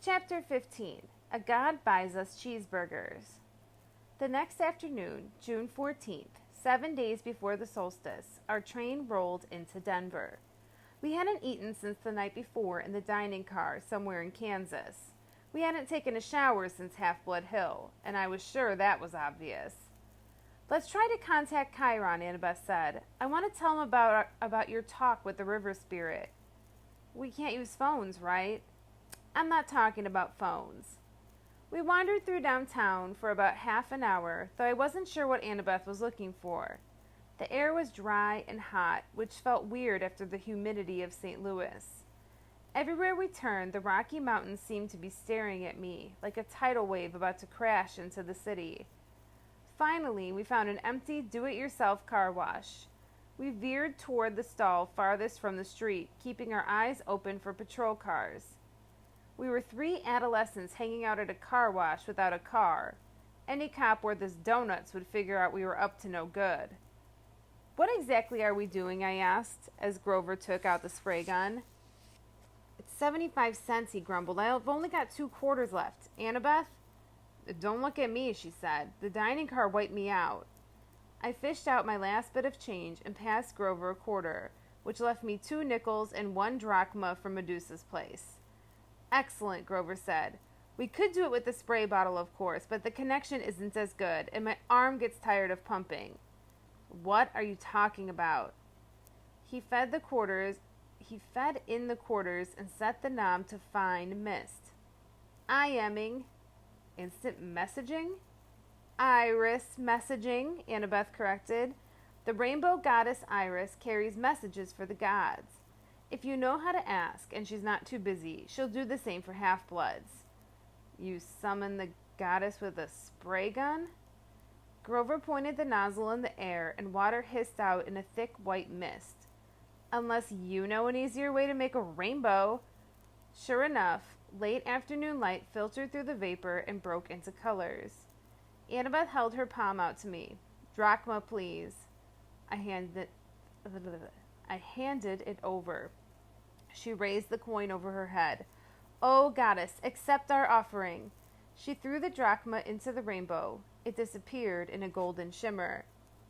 Chapter 15. A God Buys Us Cheeseburgers. The next afternoon, June 14th, 7 days before the solstice, our train rolled into Denver. We hadn't eaten since the night before in the dining car somewhere in Kansas. We hadn't taken a shower since Half-Blood Hill, and I was sure that was obvious. "Let's try to contact Chiron," Annabeth said. "I want to tell him about your talk with the river spirit." "We can't use phones, right?" "I'm not talking about phones." We wandered through downtown for about half an hour, though I wasn't sure what Annabeth was looking for. The air was dry and hot, which felt weird after the humidity of St. Louis. Everywhere we turned, the Rocky Mountains seemed to be staring at me, like a tidal wave about to crash into the city. Finally, we found an empty, do-it-yourself car wash. We veered toward the stall farthest from the street, keeping our eyes open for patrol cars. We were 3 adolescents hanging out at a car wash without a car. Any cop worth his donuts would figure out we were up to no good. "What exactly are we doing?" I asked, as Grover took out the spray gun. "It's 75 cents, he grumbled. "I've only got 2 quarters left. Annabeth?" "Don't look at me," she said. "The dining car wiped me out." I fished out my last bit of change and passed Grover a quarter, which left me 2 nickels and 1 drachma from Medusa's place. "Excellent," Grover said. "We could do it with the spray bottle, of course, but the connection isn't as good, and my arm gets tired of pumping." "What are you talking about?" He fed in the quarters and set the knob to fine mist. "IMing. Instant messaging?" "Iris messaging," Annabeth corrected. "The rainbow goddess Iris carries messages for the gods. If you know how to ask, and she's not too busy, she'll do the same for half-bloods." "You summon the goddess with a spray gun?" Grover pointed the nozzle in the air, and water hissed out in a thick white mist. "Unless you know an easier way to make a rainbow." Sure enough, late afternoon light filtered through the vapor and broke into colors. Annabeth held her palm out to me. "Drachma, please." I handed it over. She raised the coin over her head. "Oh, goddess, accept our offering." She threw the drachma into the rainbow. It disappeared in a golden shimmer.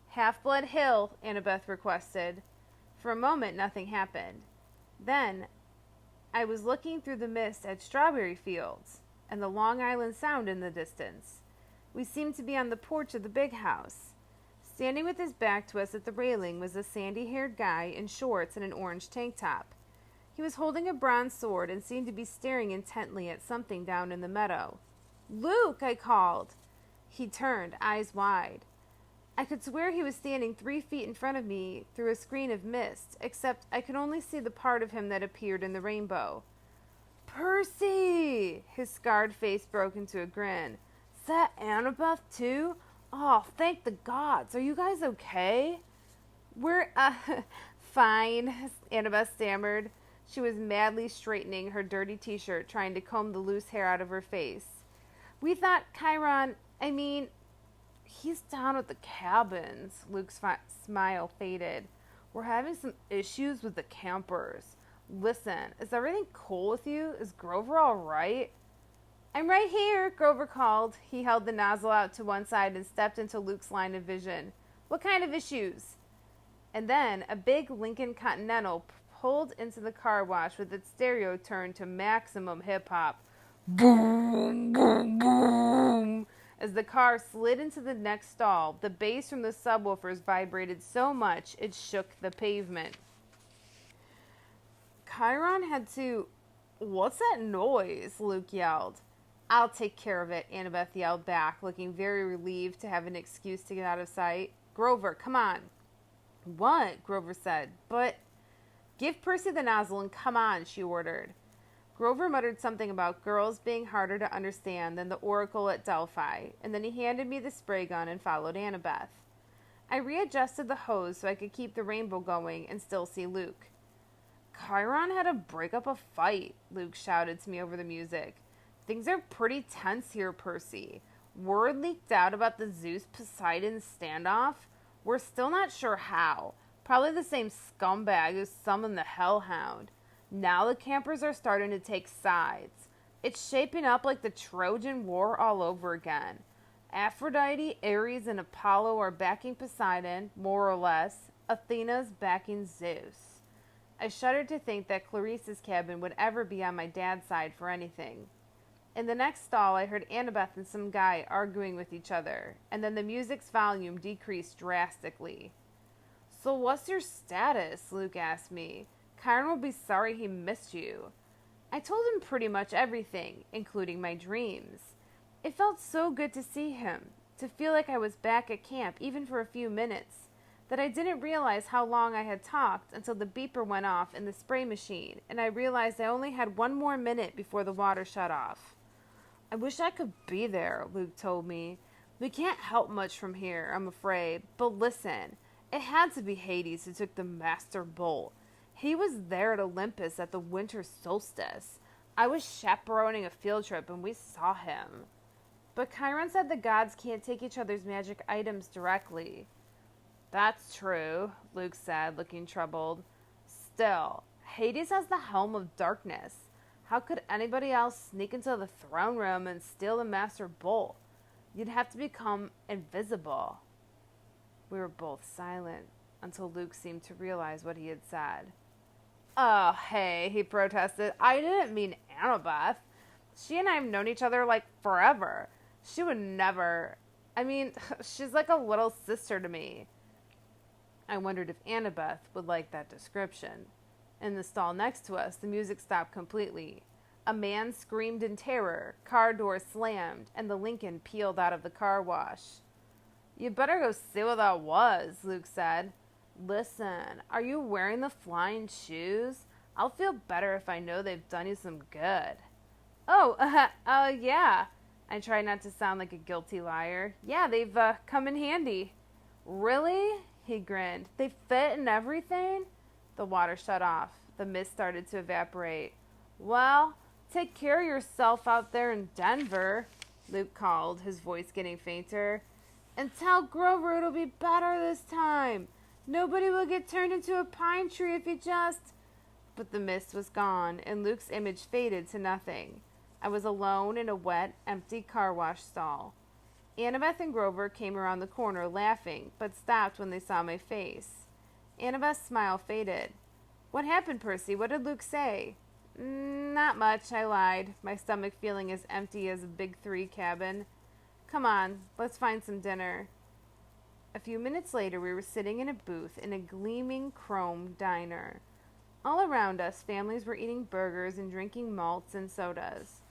"Half-Blood Hill," Annabeth requested. For a moment, nothing happened. Then, I was looking through the mist at Strawberry Fields and the Long Island Sound in the distance. We seemed to be on the porch of the big house. Standing with his back to us at the railing was a sandy-haired guy in shorts and an orange tank top. He was holding a bronze sword and seemed to be staring intently at something down in the meadow. "Luke!" I called. He turned, eyes wide. I could swear he was standing 3 feet in front of me through a screen of mist, except I could only see the part of him that appeared in the rainbow. "Percy!" His scarred face broke into a grin. "Is that Annabeth, too? Oh, thank the gods. Are you guys okay?" "We're, fine," Annabeth stammered. She was madly straightening her dirty t-shirt, trying to comb the loose hair out of her face. "We thought Chiron, he's down at the cabins." Luke's smile faded. "We're having some issues with the campers. Listen, is everything cool with you? Is Grover all right?" "I'm right here," Grover called. He held the nozzle out to one side and stepped into Luke's line of vision. "What kind of issues?" And then a big Lincoln Continental pulled into the car wash with its stereo turned to maximum hip-hop. Boom, boom, boom. As the car slid into the next stall, the bass from the subwoofers vibrated so much it shook the pavement. Chiron had to... "What's that noise?" Luke yelled. "I'll take care of it," Annabeth yelled back, looking very relieved to have an excuse to get out of sight. "Grover, come on." "What?" Grover said. "But..." "Give Percy the nozzle and come on," she ordered. Grover muttered something about girls being harder to understand than the oracle at Delphi, and then he handed me the spray gun and followed Annabeth. I readjusted the hose so I could keep the rainbow going and still see Luke. "Chiron had to break up a fight," Luke shouted to me over the music. "Things are pretty tense here, Percy. Word leaked out about the Zeus-Poseidon standoff. We're still not sure how. Probably the same scumbag who summoned the Hellhound. Now the campers are starting to take sides. It's shaping up like the Trojan War all over again. Aphrodite, Ares, and Apollo are backing Poseidon, more or less. Athena's backing Zeus. I shuddered to think that Clarice's cabin would ever be on my dad's side for anything. In the next stall, I heard Annabeth and some guy arguing with each other, and then the music's volume decreased drastically. "So what's your status?" Luke asked me. "Chiron will be sorry he missed you." I told him pretty much everything, including my dreams. It felt so good to see him, to feel like I was back at camp, even for a few minutes, that I didn't realize how long I had talked until the beeper went off in the spray machine, and I realized I only had one more minute before the water shut off. "I wish I could be there," Luke told me. "We can't help much from here, I'm afraid. But listen, it had to be Hades who took the Master Bolt. He was there at Olympus at the winter solstice. I was chaperoning a field trip and we saw him." "But Chiron said the gods can't take each other's magic items directly." "That's true," Luke said, looking troubled. "Still, Hades has the Helm of Darkness. How could anybody else sneak into the throne room and steal the Master Bolt? You'd have to become invisible." We were both silent until Luke seemed to realize what he had said. "Oh, hey," he protested. "I didn't mean Annabeth. She and I have known each other like forever. She would never... I mean, she's like a little sister to me." I wondered if Annabeth would like that description. In the stall next to us, the music stopped completely. A man screamed in terror, car doors slammed, and the Lincoln peeled out of the car wash. "You better go see what that was," Luke said. "Listen, are you wearing the flying shoes? I'll feel better if I know they've done you some good." "Oh, yeah." I tried not to sound like a guilty liar. "Yeah, they've come in handy." "Really?" He grinned. "They fit and everything?" The water shut off. The mist started to evaporate. "Well, take care of yourself out there in Denver," Luke called, his voice getting fainter. "And tell Grover it'll be better this time. Nobody will get turned into a pine tree if you just..." But the mist was gone, and Luke's image faded to nothing. I was alone in a wet, empty car wash stall. Annabeth and Grover came around the corner laughing, but stopped when they saw my face. Annabeth's smile faded. "What happened, Percy? What did Luke say?" "Not much," I lied, my stomach feeling as empty as a Big 3 cabin. "Come on, let's find some dinner." A few minutes later, we were sitting in a booth in a gleaming chrome diner. All around us, families were eating burgers and drinking malts and sodas.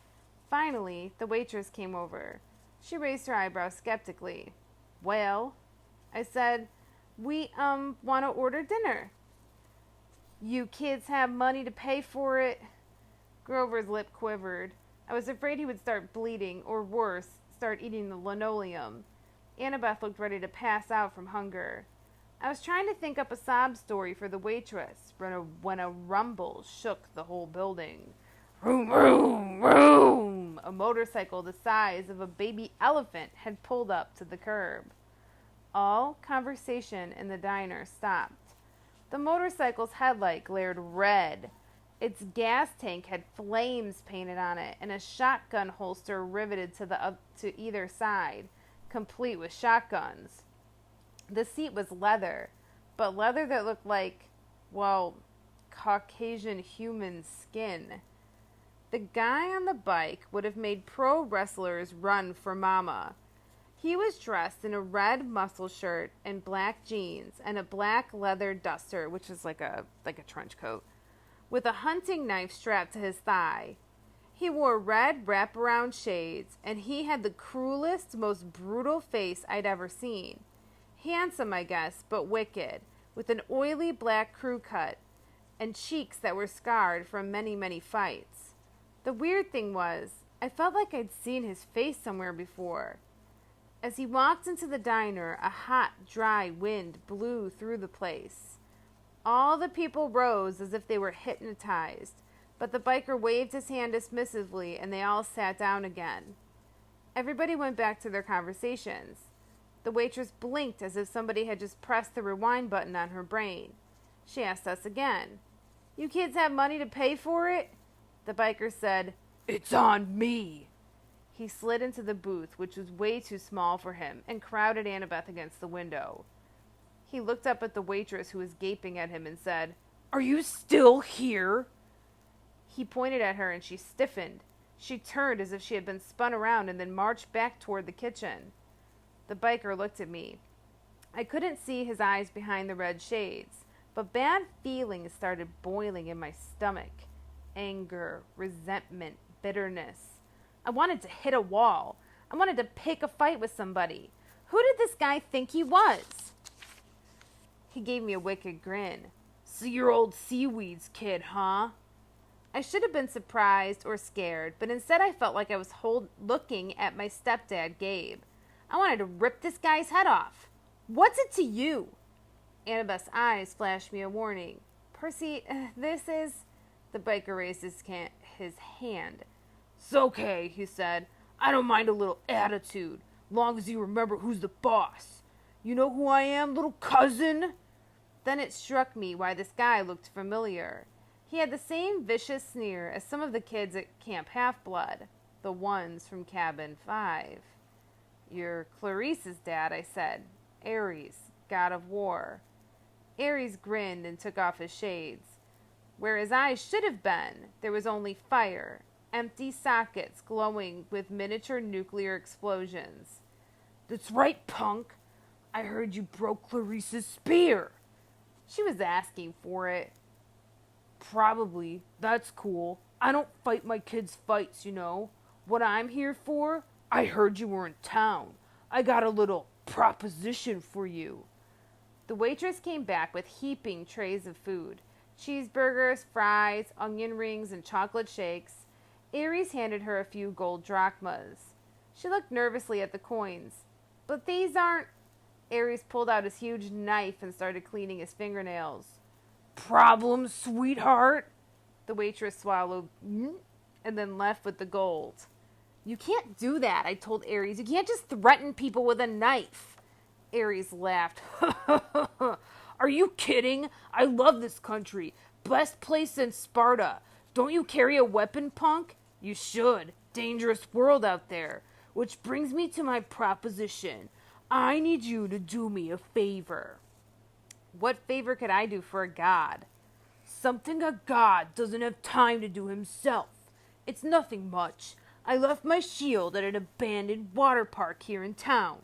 Finally, the waitress came over. She raised her eyebrows skeptically. "Well," I said, "we, want to order dinner." "You kids have money to pay for it?" Grover's lip quivered. I was afraid he would start bleeding, or worse, start eating the linoleum. Annabeth looked ready to pass out from hunger. I was trying to think up a sob story for the waitress when a rumble shook the whole building. Vroom, vroom, vroom! A motorcycle the size of a baby elephant had pulled up to the curb. All conversation in the diner stopped. The motorcycle's headlight glared red. Its gas tank had flames painted on it, and a shotgun holster riveted to either side, complete with shotguns. The seat was leather, but leather that looked like, well, Caucasian human skin. The guy on the bike would have made pro wrestlers run for mama. He was dressed in a red muscle shirt and black jeans and a black leather duster, which is like a trench coat, with a hunting knife strapped to his thigh. He wore red wraparound shades, and he had the cruelest, most brutal face I'd ever seen. Handsome, I guess, but wicked, with an oily black crew cut and cheeks that were scarred from many, many fights. The weird thing was, I felt like I'd seen his face somewhere before. As he walked into the diner, a hot, dry wind blew through the place. All the people rose as if they were hypnotized, but the biker waved his hand dismissively and they all sat down again. Everybody went back to their conversations. The waitress blinked as if somebody had just pressed the rewind button on her brain. She asked us again, "You kids have money to pay for it?" The biker said, "It's on me." He slid into the booth, which was way too small for him, and crowded Annabeth against the window. He looked up at the waitress who was gaping at him and said, "Are you still here?" He pointed at her and she stiffened. She turned as if she had been spun around and then marched back toward the kitchen. The biker looked at me. I couldn't see his eyes behind the red shades, but bad feelings started boiling in my stomach. Anger, resentment, bitterness. I wanted to hit a wall. I wanted to pick a fight with somebody. Who did this guy think he was? He gave me a wicked grin. "So you're old Seaweeds kid, huh?" I should have been surprised or scared, but instead I felt like I was looking at my stepdad, Gabe. I wanted to rip this guy's head off. "What's it to you?" Annabeth's eyes flashed me a warning. "Percy, this is..." The biker raised his hand. "It's okay," he said. "I don't mind a little attitude, long as you remember who's the boss. You know who I am, little cousin?" Then it struck me why this guy looked familiar. He had the same vicious sneer as some of the kids at Camp Half-Blood, the ones from Cabin 5. "You're Clarice's dad," I said. "Ares, god of war." Ares grinned and took off his shades. Where his eyes should have been, there was only fire, empty sockets glowing with miniature nuclear explosions. "That's right, punk. I heard you broke Clarice's spear." "She was asking for it." "Probably. That's cool. I don't fight my kids' fights, you know. What I'm here for? I heard you were in town. I got a little proposition for you." The waitress came back with heaping trays of food. Cheeseburgers, fries, onion rings, and chocolate shakes. Ares handed her a few gold drachmas. She looked nervously at the coins. "But these aren't..." Ares pulled out his huge knife and started cleaning his fingernails. "Problem, sweetheart?" The waitress swallowed and then left with the gold. "You can't do that," I told Ares. "You can't just threaten people with a knife." Ares laughed. "Are you kidding? I love this country. Best place in Sparta. Don't you carry a weapon, punk? You should. Dangerous world out there. Which brings me to my proposition. I need you to do me a favor." What favor could I do for a god? "Something a god doesn't have time to do himself. It's nothing much. I left my shield at an abandoned water park here in town.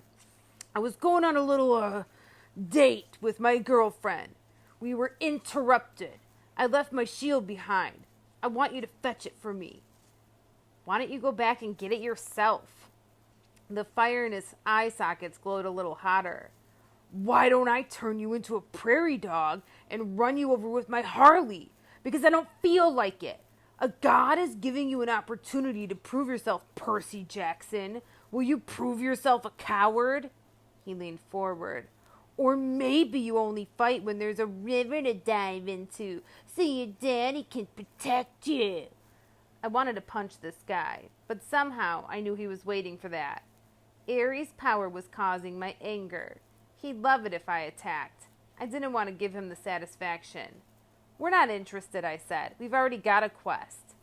I was going on a little, date with my girlfriend. We were interrupted. I left my shield behind. I want you to fetch it for me." "Why don't you go back and get it yourself?" The fire in his eye sockets glowed a little hotter. "Why don't I turn you into a prairie dog and run you over with my Harley? Because I don't feel like it. A god is giving you an opportunity to prove yourself, Percy Jackson. Will you prove yourself a coward?" He leaned forward. "Or maybe you only fight when there's a river to dive into, so your daddy can protect you." I wanted to punch this guy, but somehow I knew he was waiting for that. Ares' power was causing my anger. He'd love it if I attacked. I didn't want to give him the satisfaction. "We're not interested," I said. "We've already got a quest."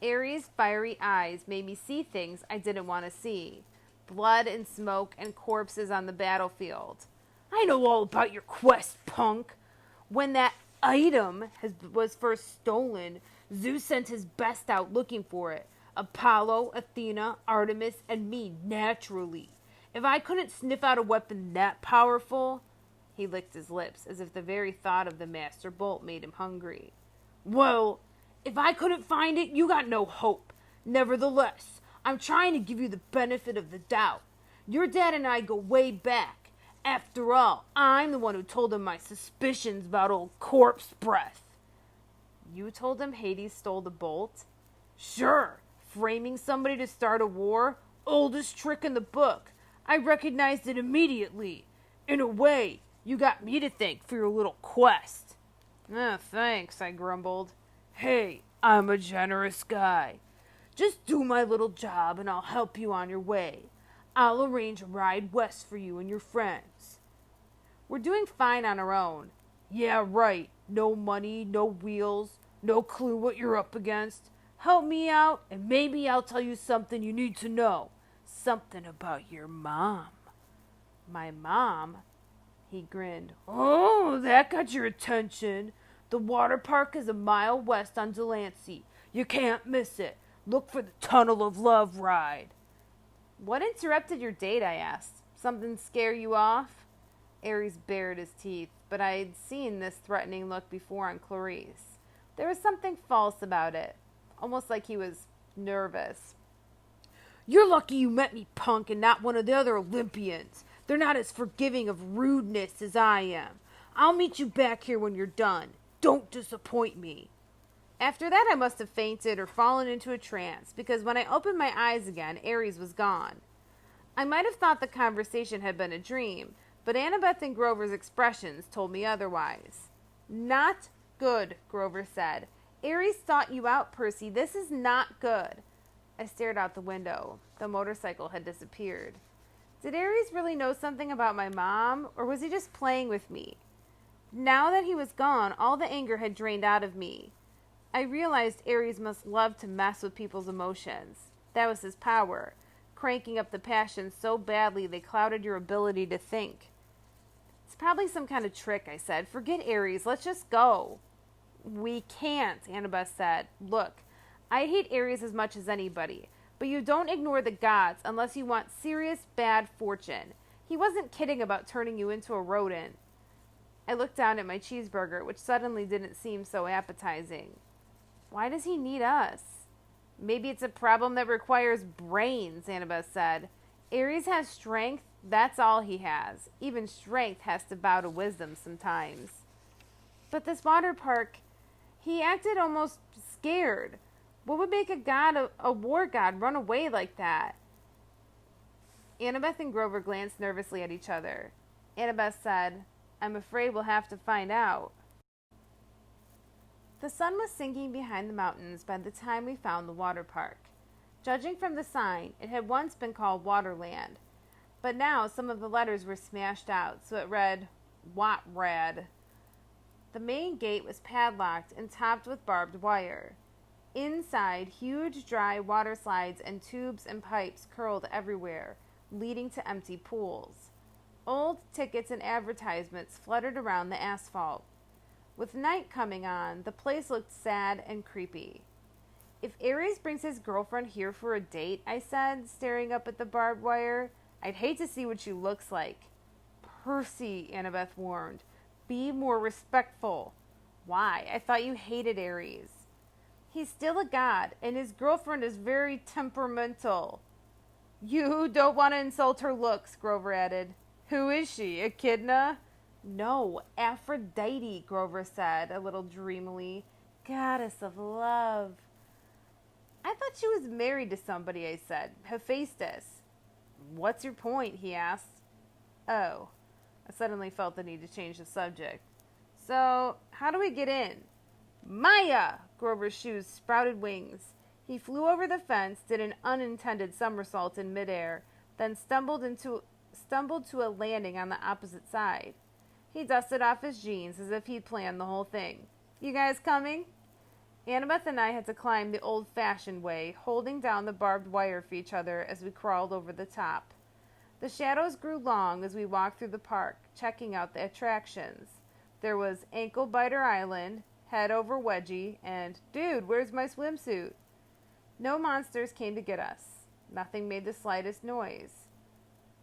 Ares' fiery eyes made me see things I didn't want to see. Blood and smoke and corpses on the battlefield. "I know all about your quest, punk. When that item was first stolen, Zeus sent his best out looking for it. Apollo, Athena, Artemis, and me, naturally. If I couldn't sniff out a weapon that powerful..." He licked his lips, as if the very thought of the master bolt made him hungry. "Well, if I couldn't find it, you got no hope. Nevertheless, I'm trying to give you the benefit of the doubt. Your dad and I go way back. After all, I'm the one who told him my suspicions about old corpse breath." "You told him Hades stole the bolt?" "Sure. Framing somebody to start a war? Oldest trick in the book. I recognized it immediately. In a way, you got me to thank for your little quest." Thanks," I grumbled. "Hey, I'm a generous guy. Just do my little job and I'll help you on your way. I'll arrange a ride west for you and your friends." "We're doing fine on our own." "Yeah, right. No money, no wheels, no clue what you're up against. Help me out, and maybe I'll tell you something you need to know. Something about your mom. My mom? He grinned. Oh, that got your attention. The water park is a mile west on Delancey. You can't miss it. Look for the Tunnel of Love ride. What interrupted your date, I asked. Something scare you off? Aries bared his teeth, but I had seen this threatening look before on Clarice. There was something false about it, almost like he was nervous. You're lucky you met me, punk, and not one of the other Olympians. They're not as forgiving of rudeness as I am. I'll meet you back here when you're done. Don't disappoint me. After that, I must have fainted or fallen into a trance, because when I opened my eyes again, Aries was gone. I might have thought the conversation had been a dream, but Annabeth and Grover's expressions told me otherwise. Not good, Grover said. Aries sought you out, Percy. This is not good. I stared out the window. The motorcycle had disappeared. Did Aries really know something about my mom, or was he just playing with me? Now that he was gone, all the anger had drained out of me. I realized Aries must love to mess with people's emotions. That was his power, cranking up the passions so badly they clouded your ability to think. It's probably some kind of trick, I said. Forget Aries, let's just go. We can't, Annabeth said. Look, I hate Aries as much as anybody, but you don't ignore the gods unless you want serious bad fortune. He wasn't kidding about turning you into a rodent. I looked down at my cheeseburger, which suddenly didn't seem so appetizing. Why does he need us? Maybe it's a problem that requires brains, Annabeth said. Aries has strength, that's all he has. Even strength has to bow to wisdom sometimes. But this water park, he acted almost scared. What would make a war god, run away like that? Annabeth and Grover glanced nervously at each other. Annabeth said, I'm afraid we'll have to find out. The sun was sinking behind the mountains by the time we found the water park. Judging from the sign, it had once been called Waterland, but now some of the letters were smashed out, so it read, Watrad. The main gate was padlocked and topped with barbed wire. Inside, huge dry water slides and tubes and pipes curled everywhere, leading to empty pools. Old tickets and advertisements fluttered around the asphalt. With night coming on, the place looked sad and creepy. If Aries brings his girlfriend here for a date, I said, staring up at the barbed wire, I'd hate to see what she looks like. Percy, Annabeth warned. Be more respectful. Why? I thought you hated Aries. He's still a god, and his girlfriend is very temperamental. You don't want to insult her looks, Grover added. Who is she, Echidna? No, Aphrodite, Grover said, a little dreamily. Goddess of love. I thought she was married to somebody, I said. Hephaestus. What's your point, he asked. Oh. I suddenly felt the need to change the subject. So, how do we get in? Maya! Grover's shoes sprouted wings. He flew over the fence, did an unintended somersault in midair, then stumbled to a landing on the opposite side. He dusted off his jeans as if he'd planned the whole thing. You guys coming? Annabeth and I had to climb the old-fashioned way, holding down the barbed wire for each other as we crawled over the top. The shadows grew long as we walked through the park, checking out the attractions. There was Ankle Biter Island, Head Over Wedgie, and, Dude, where's my swimsuit? No monsters came to get us. Nothing made the slightest noise.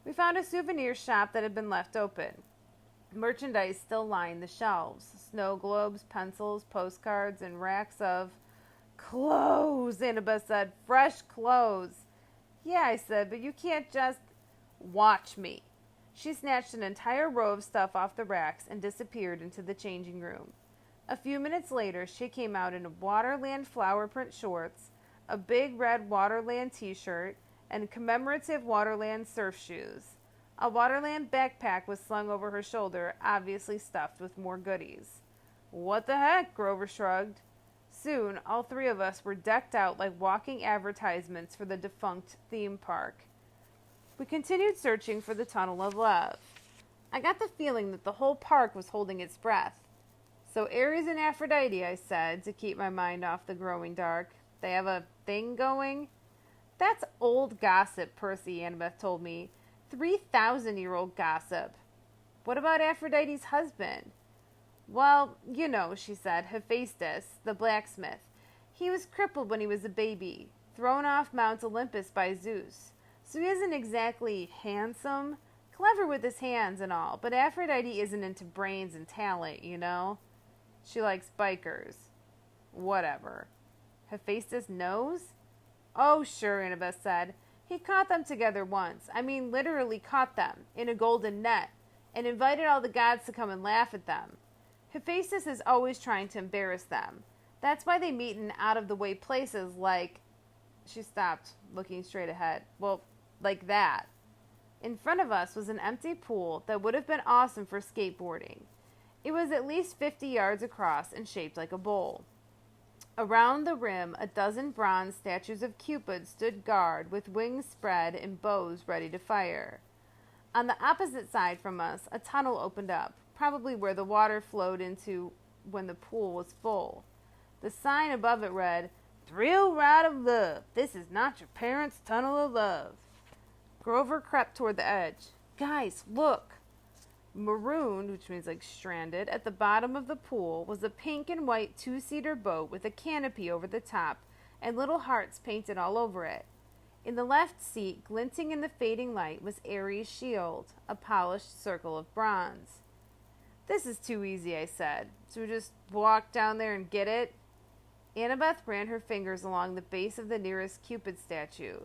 We found a souvenir shop that had been left open. Merchandise still lined the shelves. Snow globes, pencils, postcards, and racks of clothes, Annabeth said. Fresh clothes. Yeah, I said, but you can't just watch me. She snatched an entire row of stuff off the racks and disappeared into the changing room. A few minutes later, she came out in Waterland flower print shorts, a big red Waterland t-shirt, and commemorative Waterland surf shoes. A Waterland backpack was slung over her shoulder, obviously stuffed with more goodies. What the heck? Grover shrugged. Soon, all three of us were decked out like walking advertisements for the defunct theme park. We continued searching for the Tunnel of Love. I got the feeling that the whole park was holding its breath. So Aries and Aphrodite, I said, to keep my mind off the growing dark. They have a thing going? That's old gossip, Percy, Annabeth told me. 3,000-year-old gossip. What about Aphrodite's husband? Well, you know, she said, Hephaestus, the blacksmith. He was crippled when he was a baby, thrown off Mount Olympus by Zeus. So he isn't exactly handsome, clever with his hands and all, but Aphrodite isn't into brains and talent, you know? She likes bikers. Whatever. Hephaestus knows? Oh, sure, Annabeth said. He caught them together once. I mean, literally caught them in a golden net and invited all the gods to come and laugh at them. Hephaestus is always trying to embarrass them. That's why they meet in out-of-the-way places like... She stopped, looking straight ahead. Well, like that. In front of us was an empty pool that would have been awesome for skateboarding. It was at least 50 yards across and shaped like a bowl. Around the rim, a dozen bronze statues of Cupid stood guard with wings spread and bows ready to fire. On the opposite side from us, a tunnel opened up, probably where the water flowed into when the pool was full. The sign above it read, Thrill Ride of Love. This is not your parents' tunnel of love. Grover crept toward the edge. Guys, look. Marooned, which means like stranded, at the bottom of the pool was a pink and white two-seater boat with a canopy over the top and little hearts painted all over it. In the left seat, glinting in the fading light, was Ares' shield, a polished circle of bronze. This is too easy, I said. So we just walk down there and get it? Annabeth ran her fingers along the base of the nearest Cupid statue.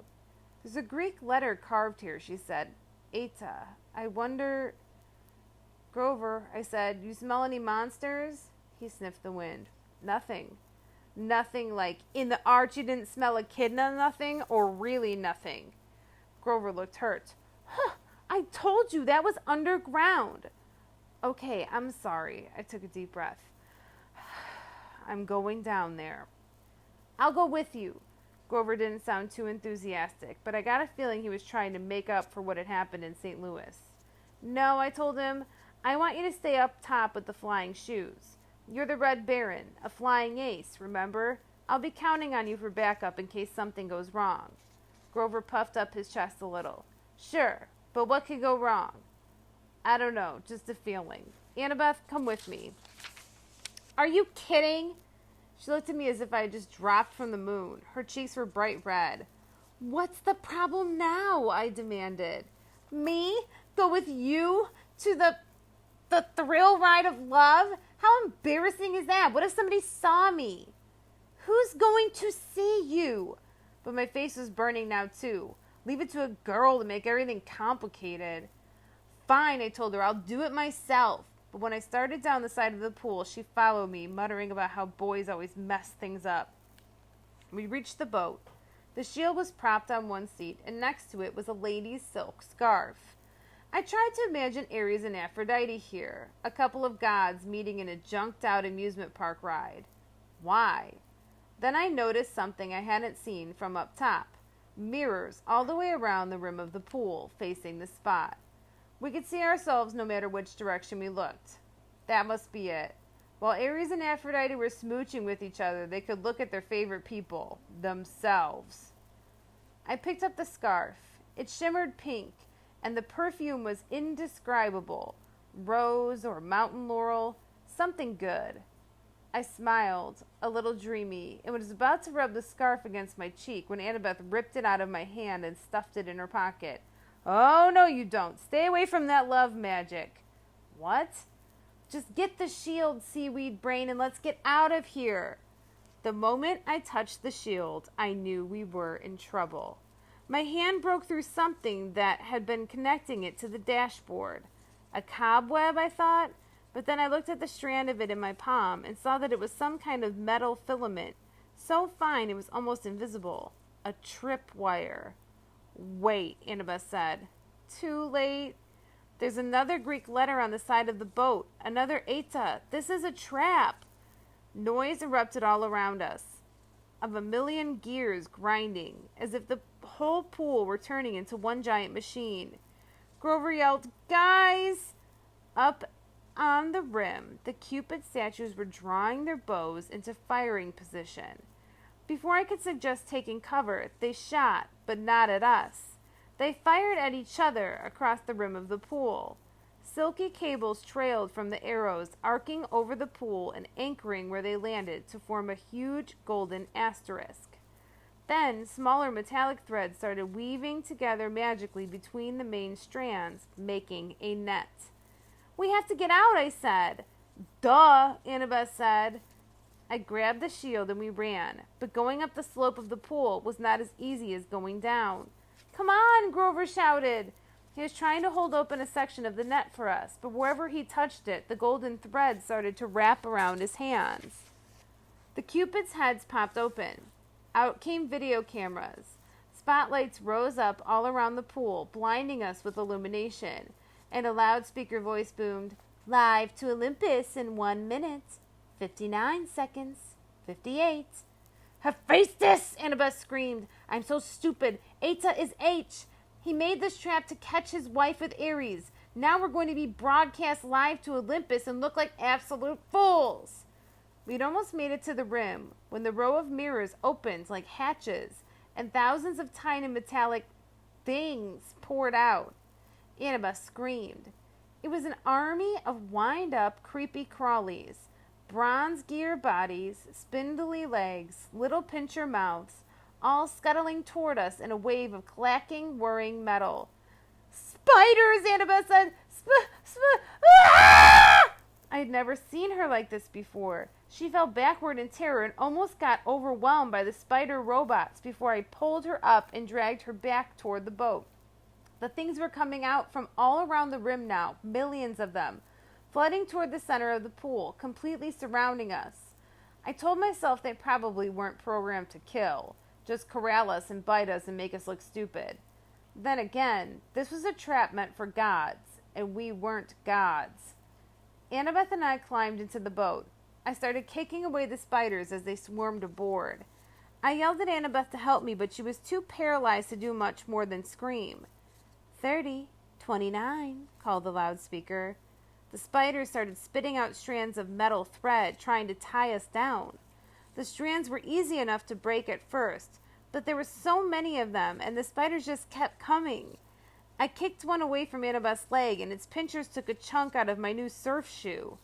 There's a Greek letter carved here, she said. Eta. I wonder... Grover, I said, you smell any monsters? He sniffed the wind. Nothing. Nothing like, in the arch you didn't smell echidna nothing, or really nothing. Grover looked hurt. Huh, I told you that was underground. Okay, I'm sorry. I took a deep breath. I'm going down there. I'll go with you. Grover didn't sound too enthusiastic, but I got a feeling he was trying to make up for what had happened in St. Louis. No, I told him, I want you to stay up top with the flying shoes. You're the Red Baron, a flying ace, remember? I'll be counting on you for backup in case something goes wrong. Grover puffed up his chest a little. Sure, but what could go wrong? I don't know, just a feeling. Annabeth, come with me. Are you kidding? She looked at me as if I had just dropped from the moon. Her cheeks were bright red. What's the problem now? I demanded. Me? Go with you to the thrill ride of love? How embarrassing is that? What if somebody saw me? Who's going to see you? But my face was burning now, too. Leave it to a girl to make everything complicated. Fine, I told her. I'll do it myself. But when I started down the side of the pool, she followed me, muttering about how boys always mess things up. We reached the boat. The shield was propped on one seat, and next to it was a lady's silk scarf. I tried to imagine Ares and Aphrodite here, a couple of gods meeting in a junked-out amusement park ride. Why? Then I noticed something I hadn't seen from up top. Mirrors all the way around the rim of the pool, facing the spot. We could see ourselves no matter which direction we looked. That must be it. While Ares and Aphrodite were smooching with each other, they could look at their favorite people, themselves. I picked up the scarf. It shimmered pink, and the perfume was indescribable. Rose or mountain laurel, something good. I smiled, a little dreamy, and was about to rub the scarf against my cheek when Annabeth ripped it out of my hand and stuffed it in her pocket. Oh, no, you don't. Stay away from that love magic. What? Just get the shield, seaweed brain, and let's get out of here. The moment I touched the shield, I knew we were in trouble. My hand broke through something that had been connecting it to the dashboard. A cobweb, I thought, but then I looked at the strand of it in my palm and saw that it was some kind of metal filament, so fine it was almost invisible. A tripwire. Wait, Annabeth said. Too late. There's another Greek letter on the side of the boat. Another eta. This is a trap. Noise erupted all around us, of a million gears grinding, as if the whole pool were turning into one giant machine. Grover yelled, Guys! Up on the rim, the Cupid statues were drawing their bows into firing position. Before I could suggest taking cover, they shot, but not at us. They fired at each other across the rim of the pool. Silky cables trailed from the arrows, arcing over the pool and anchoring where they landed to form a huge golden asterisk. Then, smaller metallic threads started weaving together magically between the main strands, making a net. "We have to get out," I said. "Duh," Annabeth said. I grabbed the shield and we ran, but going up the slope of the pool was not as easy as going down. "Come on," Grover shouted. He was trying to hold open a section of the net for us, but wherever he touched it, the golden thread started to wrap around his hands. The Cupids' heads popped open. Out came video cameras. Spotlights rose up all around the pool, blinding us with illumination, and a loudspeaker voice boomed, "Live to Olympus in 1 minute, 59 seconds, 58. "Hephaestus!" Annabeth screamed. "I'm so stupid. Eta is H. He made this trap to catch his wife with Ares. Now we're going to be broadcast live to Olympus and look like absolute fools." We'd almost made it to the rim when the row of mirrors opened like hatches and thousands of tiny metallic things poured out. Annabeth screamed. It was an army of wind-up, creepy crawlies, bronze gear bodies, spindly legs, little pincher mouths, all scuttling toward us in a wave of clacking, whirring metal. "Spiders!" Annabeth said. Ah! I had never seen her like this before. She fell backward in terror and almost got overwhelmed by the spider robots before I pulled her up and dragged her back toward the boat. The things were coming out from all around the rim now, millions of them, flooding toward the center of the pool, completely surrounding us. I told myself they probably weren't programmed to kill, just corral us and bite us and make us look stupid. Then again, this was a trap meant for gods, and we weren't gods. Annabeth and I climbed into the boat. I started kicking away the spiders as they swarmed aboard. I yelled at Annabeth to help me, but she was too paralyzed to do much more than scream. 30, 29, called the loudspeaker. The spiders started spitting out strands of metal thread, trying to tie us down. The strands were easy enough to break at first, but there were so many of them, and the spiders just kept coming. I kicked one away from Annabeth's leg, and its pinchers took a chunk out of my new surf shoe.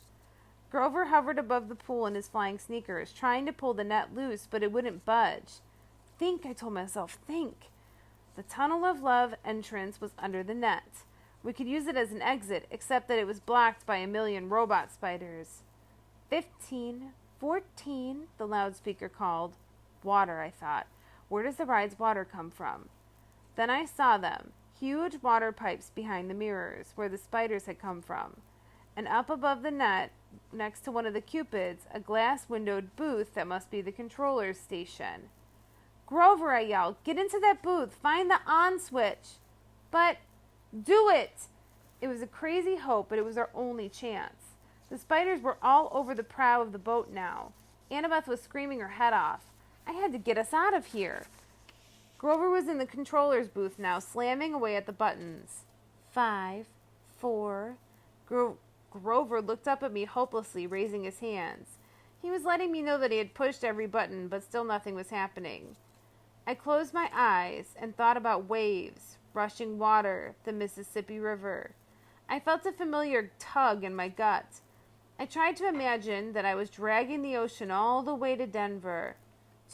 Grover hovered above the pool in his flying sneakers, trying to pull the net loose, but it wouldn't budge. "Think," I told myself, "think." The Tunnel of Love entrance was under the net. We could use it as an exit, except that it was blocked by a million robot spiders. 15, 14, the loudspeaker called. Water, I thought. Where does the ride's water come from? Then I saw them, huge water pipes behind the mirrors, where the spiders had come from. And up above the net, next to one of the Cupids, a glass-windowed booth that must be the controller's station. "Grover," I yelled, "get into that booth. Find the on switch." "But do it!" It was a crazy hope, but it was our only chance. The spiders were all over the prow of the boat now. Annabeth was screaming her head off. I had to get us out of here. Grover was in the controller's booth now, slamming away at the buttons. 5, 4... Grover looked up at me hopelessly, raising his hands. He was letting me know that he had pushed every button, but still nothing was happening. I closed my eyes and thought about waves, rushing water, the Mississippi River. I felt a familiar tug in my gut. I tried to imagine that I was dragging the ocean all the way to Denver.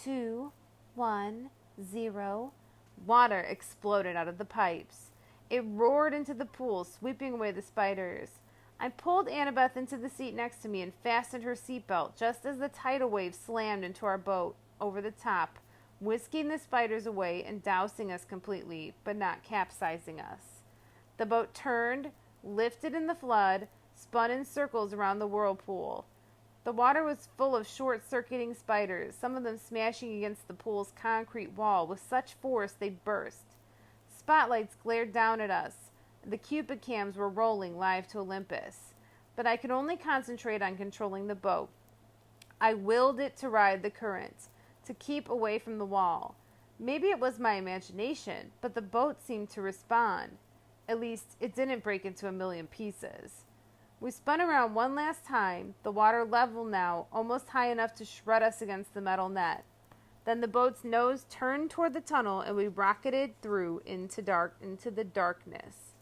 2, 1, 0. Water exploded out of the pipes. It roared into the pool, sweeping away the spiders. I pulled Annabeth into the seat next to me and fastened her seatbelt just as the tidal wave slammed into our boat, over the top, whisking the spiders away and dousing us completely, but not capsizing us. The boat turned, lifted in the flood, spun in circles around the whirlpool. The water was full of short-circuiting spiders, some of them smashing against the pool's concrete wall with such force they burst. Spotlights glared down at us. The Cupid cams were rolling live to Olympus, but I could only concentrate on controlling the boat. I willed it to ride the current, to keep away from the wall. Maybe it was my imagination, but the boat seemed to respond. At least, it didn't break into a million pieces. We spun around one last time, the water level now, almost high enough to shred us against the metal net. Then the boat's nose turned toward the tunnel, and we rocketed through into the darkness.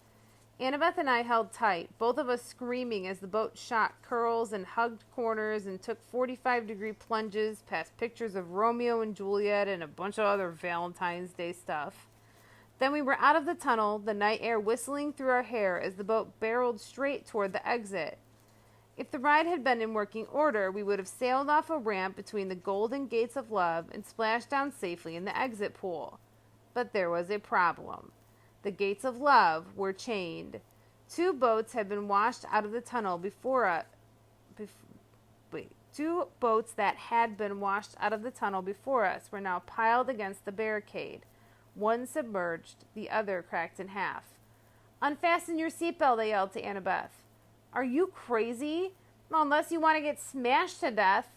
Annabeth and I held tight, both of us screaming as the boat shot curls and hugged corners and took 45-degree plunges past pictures of Romeo and Juliet and a bunch of other Valentine's Day stuff. Then we were out of the tunnel, the night air whistling through our hair as the boat barreled straight toward the exit. If the ride had been in working order, we would have sailed off a ramp between the golden gates of love and splashed down safely in the exit pool. But there was a problem. The gates of love were chained. Two boats had been washed out of the tunnel Two boats that had been washed out of the tunnel before us were now piled against the barricade. One submerged, the other cracked in half. "Unfasten your seatbelt," I yelled to Annabeth. "Are you crazy? Well, unless you want to get smashed to death."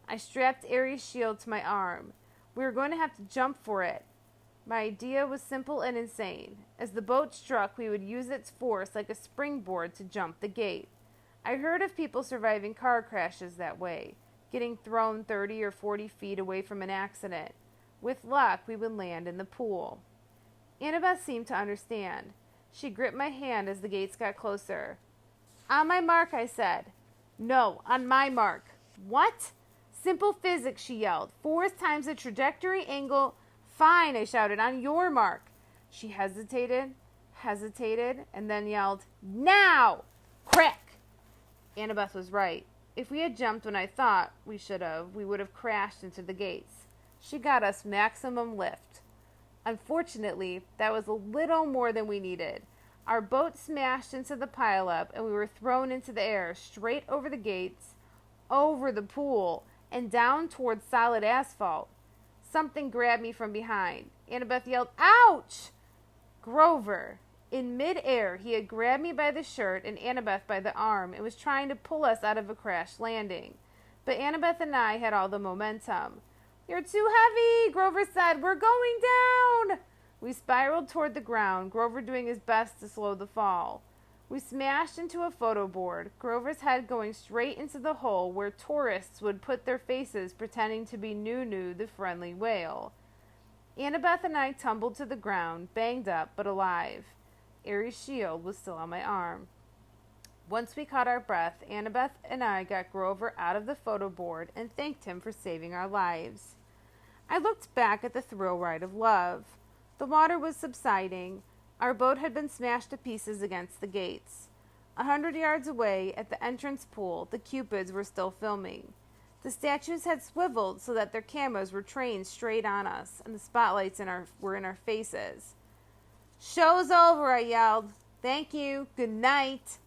I strapped Aries' shield to my arm. We were going to have to jump for it. My idea was simple and insane. As the boat struck, we would use its force like a springboard to jump the gate. I heard of people surviving car crashes that way, getting thrown 30 or 40 feet away from an accident. With luck, we would land in the pool. Annabeth seemed to understand. She gripped my hand as the gates got closer. "On my mark," I said. "No, on my mark." "What?" "Simple physics," she yelled. "Force times the trajectory angle." "Fine," I shouted. "On your mark." She hesitated, and then yelled, "Now!" Crack! Annabeth was right. If we had jumped when I thought we should have, we would have crashed into the gates. She got us maximum lift. Unfortunately, that was a little more than we needed. Our boat smashed into the pileup, and we were thrown into the air, straight over the gates, over the pool, and down towards solid asphalt. Something grabbed me from behind. Annabeth yelled, "Ouch!" Grover. In mid-air, he had grabbed me by the shirt and Annabeth by the arm and was trying to pull us out of a crash landing. But Annabeth and I had all the momentum. "You're too heavy," Grover said. "We're going down." We spiraled toward the ground, Grover doing his best to slow the fall. We smashed into a photo board, Grover's head going straight into the hole where tourists would put their faces pretending to be Nunu, the friendly whale. Annabeth and I tumbled to the ground, banged up but alive. Aries' shield was still on my arm. Once we caught our breath, Annabeth and I got Grover out of the photo board and thanked him for saving our lives. I looked back at the thrill ride of love. The water was subsiding. Our boat had been smashed to pieces against the gates. 100 yards away, at the entrance pool, the Cupids were still filming. The statues had swiveled so that their cameras were trained straight on us, and the spotlights were in our faces. "Show's over," I yelled. "Thank you. Good night."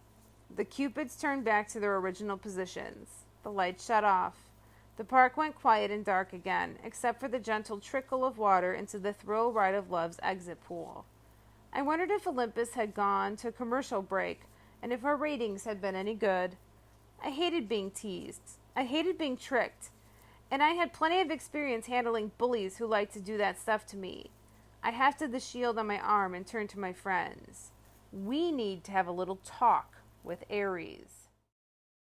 The Cupids turned back to their original positions. The lights shut off. The park went quiet and dark again, except for the gentle trickle of water into the Thrill Ride of Love's exit pool. I wondered if Olympus had gone to a commercial break, and if our ratings had been any good. I hated being teased. I hated being tricked. And I had plenty of experience handling bullies who liked to do that stuff to me. I hefted the shield on my arm and turned to my friends. "We need to have a little talk with Aries."